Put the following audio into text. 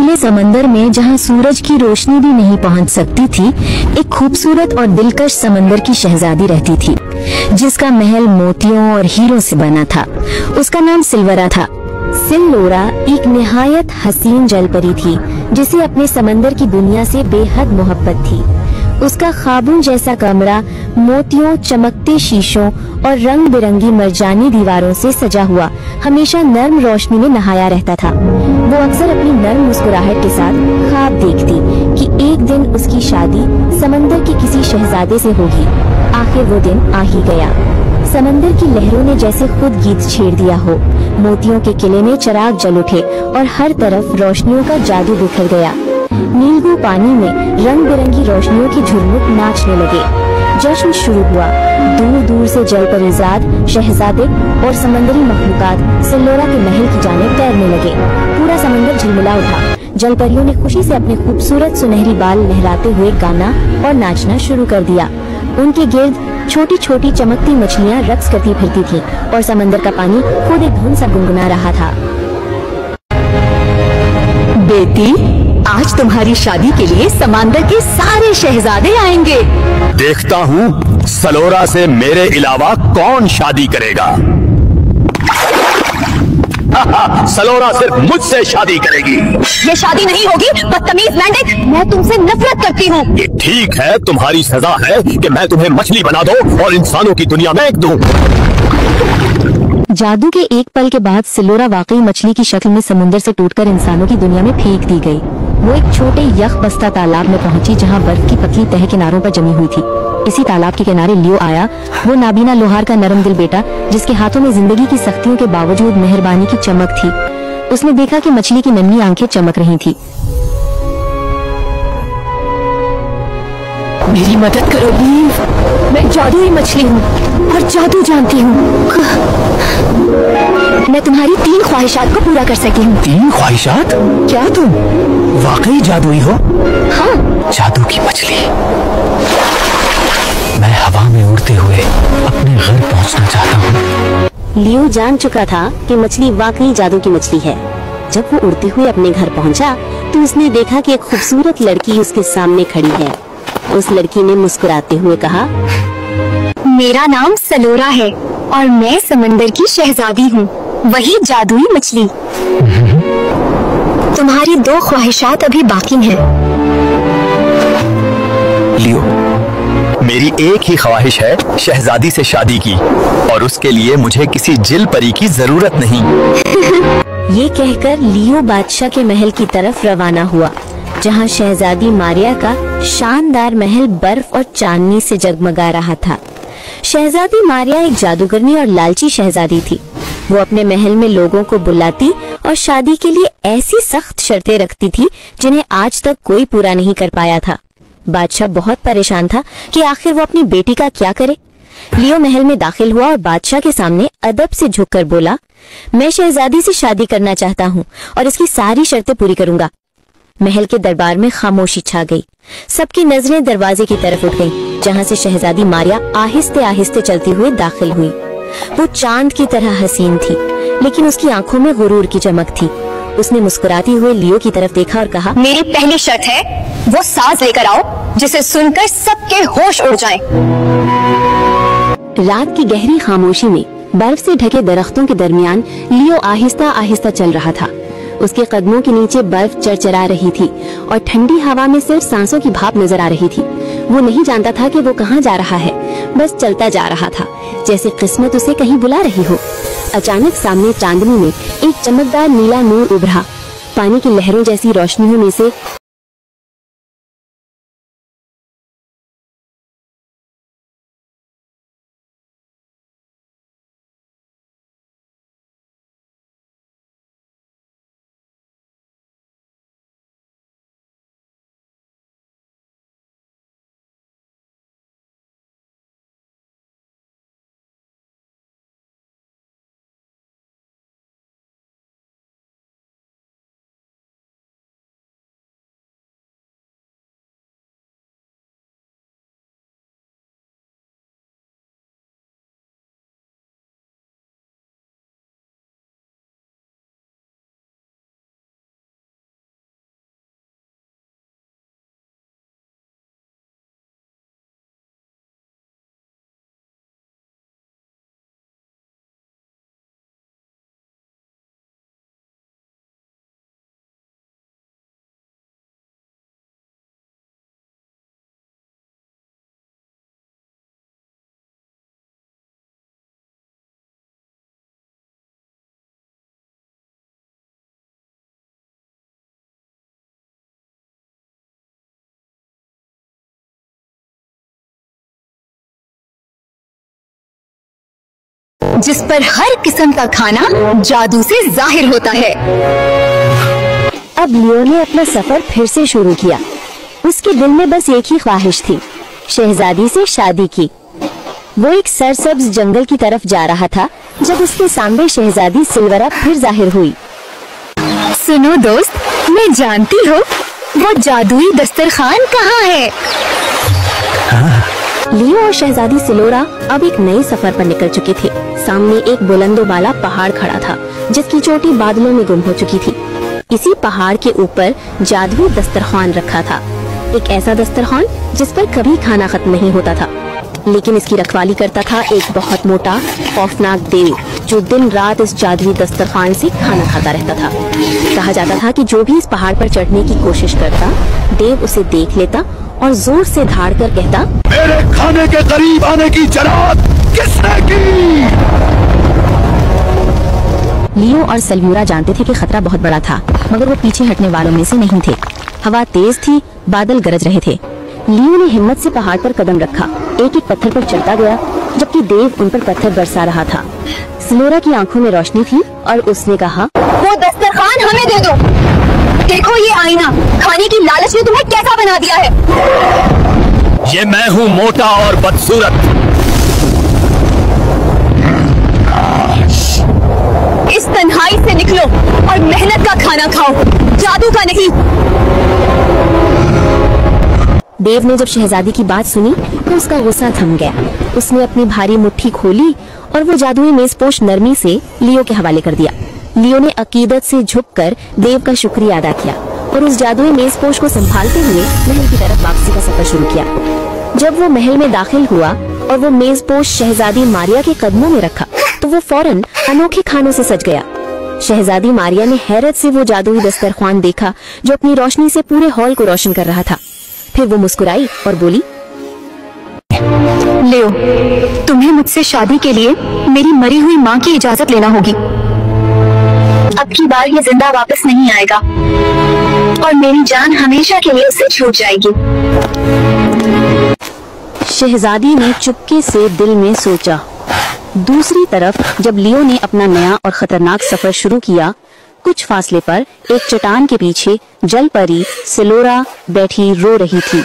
नीले समंदर में, जहाँ सूरज की रोशनी भी नहीं पहुँच सकती थी, एक खूबसूरत और दिलकश समंदर की शहजादी रहती थी, जिसका महल मोतियों और हीरों से बना था। उसका नाम सिल्वरा था। सिल्लोरा एक निहायत हसीन जलपरी थी, जिसे अपने समंदर की दुनिया से बेहद मोहब्बत थी। उसका ख्वाबों जैसा कमरा मोतियों, चमकते शीशों और रंग बिरंगी मरजानी दीवारों से सजा हुआ हमेशा नर्म रोशनी में नहाया रहता था। वो अक्सर अपनी नर्म मुस्कुराहट के साथ ख्वाब देखती कि एक दिन उसकी शादी समंदर के किसी शहजादे से होगी। आखिर वो दिन आ ही गया। समंदर की लहरों ने जैसे खुद गीत छेड़ दिया हो। मोतियों के किले में चिराग जल उठे और हर तरफ रोशनियों का जादू बिखर गया। नीलगू पानी में रंग बिरंगी रोशनियों की झुरमुट नाचने लगे। जश्न शुरू हुआ। दूर दूर से जलपरीज़ाद, शहजादे और समंदरी मखलूकात सिल्लोरा के महल की जानिब तैरने लगे। पूरा समंदर झिलमिला उठा। जलपरियों ने खुशी से अपने खूबसूरत सुनहरी बाल लहराते हुए गाना और नाचना शुरू कर दिया। उनके गिर्द छोटी छोटी चमकती मछलियाँ रक्स करती फिरती थीं और समंदर का पानी खुद एक धुन सा गुनगुना रहा था। बेटी, आज तुम्हारी शादी के लिए समंदर के सारे शहजादे आएंगे। देखता हूँ सलोरा से मेरे अलावा कौन शादी करेगा। सलोरा सिर्फ मुझसे शादी करेगी। ये शादी नहीं होगी, बदतमीज मेंढक, मैं तुमसे नफरत करती हूँ। ये ठीक है, तुम्हारी सजा है कि मैं तुम्हें मछली बना दूं और इंसानों की दुनिया में फेंक दूं। जादू के एक पल के बाद सिल्लोरा वाकई मछली की शक्ल में समुद्र से टूटकर इंसानों की दुनिया में फेंक दी गई। वो एक छोटे यख बस्ता तालाब में पहुंची, जहां बर्फ की पतली तह किनारों पर जमी हुई थी। इसी तालाब के किनारे लियो आया, वो नाबीना लोहार का नरम दिल बेटा, जिसके हाथों में जिंदगी की सख्तियों के बावजूद मेहरबानी की चमक थी। उसने देखा कि मछली की नन्ही आंखें चमक रही थी। मेरी मदद करो प्लीज, मैं जादुई मछली हूँ और जादू जानती हूँ। मैं तुम्हारी 3 ख्वाहिशात को पूरा कर सकी हूँ। 3 ख्वाहिशात? क्या तुम वाकई जादुई हो? हाँ। जादू की मछली। मैं हवा में उड़ते हुए अपने घर पहुंचना चाहता हूँ। लियो जान चुका था कि मछली वाकई जादू की मछली है। जब वो उड़ते हुए अपने घर पहुंचा, तो उसने देखा कि एक खूबसूरत लड़की उसके सामने खड़ी है। उस लड़की ने मुस्कुराते हुए कहा, मेरा नाम सलोरा है और मैं समंदर की शहजादी हूँ, वही जादुई मछली। तुम्हारी 2 ख्वाहिशात अभी बाकी हैं। लियो, मेरी एक ही ख्वाहिश है शहजादी से शादी की, और उसके लिए मुझे किसी जिल परी की जरूरत नहीं। ये कहकर लियो बादशाह के महल की तरफ रवाना हुआ, जहां शहजादी मारिया का शानदार महल बर्फ और चांदनी से जगमगा रहा था। शहजादी मारिया एक जादूगरनी और लालची शहजादी थी। वो अपने महल में लोगों को बुलाती और शादी के लिए ऐसी सख्त शर्तें रखती थी जिन्हें आज तक कोई पूरा नहीं कर पाया था। बादशाह बहुत परेशान था कि आखिर वो अपनी बेटी का क्या करे। लियो महल में दाखिल हुआ और बादशाह के सामने अदब से झुककर बोला, मैं शहजादी से शादी करना चाहता हूँ और इसकी सारी शर्तें पूरी करूंगा। महल के दरबार में खामोशी छा गई। सबकी नजरें दरवाजे की तरफ उठ गईं, जहां से शहजादी मारिया आहिस्ते आहिस्ते चलती हुई दाखिल हुई। वो चांद की तरह हसीन थी, लेकिन उसकी आंखों में गुरूर की चमक थी। उसने मुस्कुराते हुए लियो की तरफ देखा और कहा, मेरी पहली शर्त है वो साज लेकर आओ जिसे सुनकर सबके होश उड़ जाएं। रात की गहरी खामोशी में बर्फ से ढके दरख्तों के दरमियान लियो आहिस्ता आहिस्ता चल रहा था। उसके कदमों के नीचे बर्फ चरचरा रही थी और ठंडी हवा में सिर्फ सांसों की भाप नजर आ रही थी। वो नहीं जानता था कि वो कहाँ जा रहा है, बस चलता जा रहा था, जैसे किस्मत उसे कहीं बुला रही हो। अचानक सामने चांदनी में एक चमकदार नीला नूर उभरा। पानी की लहरों जैसी रोशनियों में से जिस पर हर किस्म का खाना जादू से जाहिर होता है। अब लियो ने अपना सफर फिर से शुरू किया। उसके दिल में बस एक ही ख्वाहिश थी, शहजादी से शादी की। वो एक सरसब्ज जंगल की तरफ जा रहा था जब उसके सामने शहजादी सिल्वरा फिर जाहिर हुई। सुनो दोस्त, मैं जानती हूँ वो जादुई दस्तरखान कहाँ है। लियो और शहजादी सिलोरा अब एक नए सफर पर निकल चुके थे। सामने एक बुलंदोबाला पहाड़ खड़ा था जिसकी चोटी बादलों में गुम हो चुकी थी। इसी पहाड़ के ऊपर जादुई दस्तरखान रखा था, एक ऐसा दस्तरखान जिस पर कभी खाना खत्म नहीं होता था, लेकिन इसकी रखवाली करता था एक बहुत मोटा खौफनाक देव जो दिन रात इस जादुई दस्तरखान से खाना खाता रहता था। कहा जाता था कि जो भी इस पहाड़ पर चढ़ने की कोशिश करता, देव उसे देख लेता और जोर से धाड़ कर कहता, मेरे खाने के करीब आने की जरात किसने की? लियो और सल्यूरा जानते थे कि खतरा बहुत बड़ा था, मगर वो पीछे हटने वालों में से नहीं थे। हवा तेज थी, बादल गरज रहे थे। लियो ने हिम्मत से पहाड़ पर कदम रखा, एक एक पत्थर पर चढ़ता गया जबकि देव उन पर पत्थर बरसा रहा था। सिलोरा की आंखों में रोशनी थी और उसने कहा, वो दस्तरखान हमें दे दो। देखो ये आईना, खाने की लालच ने तुम्हें कैसा बना दिया है। ये मैं हूँ मोटा और बदसूरत। इस तन्हाई से निकलो और मेहनत का खाना खाओ, जादू का नहीं। देव ने जब शहजादी की बात सुनी तो उसका गुस्सा थम गया। उसने अपनी भारी मुट्ठी खोली और वो जादुई मेजपोश नरमी से लियो के हवाले कर दिया। लियो ने अकीदत से झुककर देव का शुक्रिया अदा किया और उस जादुई मेजपोश को संभालते हुए महल की तरफ वापसी का सफर शुरू किया। जब वो महल में दाखिल हुआ और वो मेजपोश शहजादी मारिया के कदमों में रखा तो वो फौरन अनोखे खानों से सज गया। शहजादी मारिया ने हैरत से वो जादुई दस्तरखान देखा जो अपनी रोशनी से पूरे हॉल को रोशन कर रहा था। फिर वो मुस्कुराई और बोली, लियो, तुम्हें मुझसे शादी के लिए मेरी मरी हुई माँ की इजाजत लेना होगी। अब की बार ये जिंदा वापस नहीं आएगा और मेरी जान हमेशा के लिए उससे छूट जाएगी। शहजादी ने चुपके से दिल में सोचा। दूसरी तरफ जब लियो ने अपना नया और खतरनाक सफर शुरू किया, कुछ फासले पर एक चट्टान के पीछे जल परी सिलोरा बैठी रो रही थी।